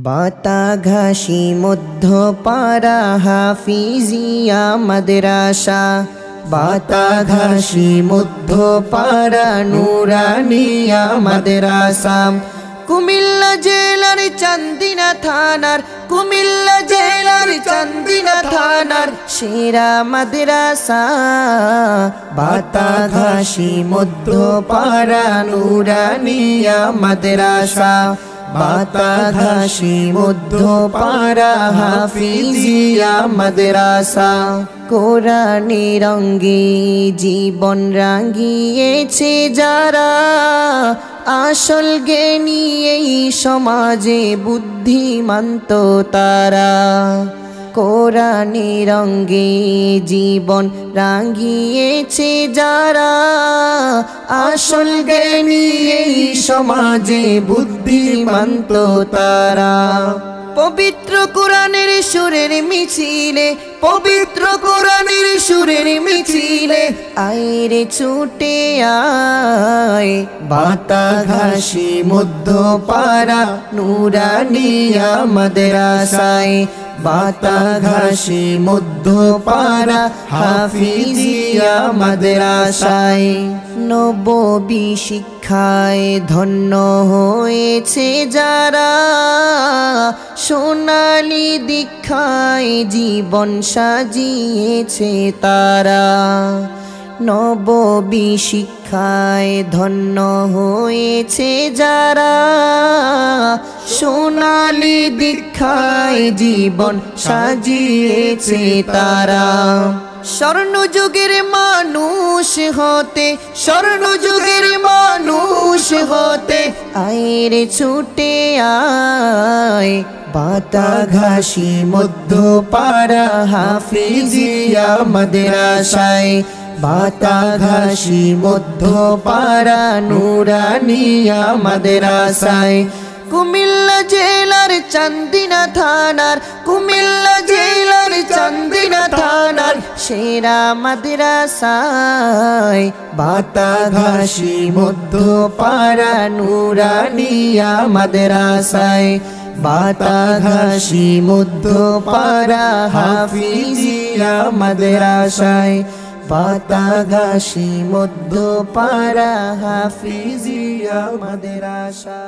বাতাঘাসী মধ্যপাড়া হাফিজিয়া মাদ্রাসা, বাতাঘাসী মধ্যপাড়া নুরানিয়া মাদ্রাসা। কুমিল্লা জেলার চান্দিনা থানার, কুমিল্লা জেলার চান্দিনা থানার সেরা মাদ্রাসা, বাতাঘাসী মধ্যপাড়া নুরানিয়া মাদ্রাসা, বাতাঘাসী মধ্যপাড়া হাফিজিয়া মাদ্রাসা। কোরআনে রঙ্গে জীবন রাঙিয়েছে যারা, আসল জ্ঞানী এই সমাজে বুদ্ধিমান্ত তারা। কোরআনে রঙ্গে জীবন রাঙিয়েছে যারা, আসল জ্ঞানী এই সমাজে বুদ্ধিমান্ত তারা। পবিত্র কোরআনের সুরের মিছিলে, পবিত্র কোরআনের সুরের মিছিলে আইরে ছুটে আয়, বাতাঘাসী মধ্যপাড়া নুরানিয়া মাদ্রাসায়, বাতাঘাসী মধ্যপাড়া হাফিজিয়া মাদ্রাসায়। নববী শিক্ষায় ধন্য হয়েছে যারা, সোনালী দীক্ষায় জীবন সাজিয়েছে তারা। নববী শিক্ষায় ধন্য হয়েছে যারা, সোনালী দীক্ষায় জীবন সাজিয়েছে তারা। স্বর্ণযুগের মানুষ হতে, স্বর্ণযুগের মানুষ হতে আইরে ছুটে আয়, বাতাঘাসী মধ্যপাড়া হাফিজিয়া মাদ্রাসায়, বাতাঘাসী মধ্যপাড়া নুরানিয়া মাদ্রাসায়। কুমিল্লা জেলার চান্দিনা থানার, কুমিল্লা জেলার চান্দিনা থানার সেরা মাদ্রাসায়, বাতাঘাসী মধ্যপাড়া নুরানিয়া মাদ্রাসায়, বাতাঘাসী মধ্যপাড়া হাফিজিয়া মাদ্রাসায়, বাতাঘাসী মধ্যপাড়া হাফিজিয়া মাদ্রাসা।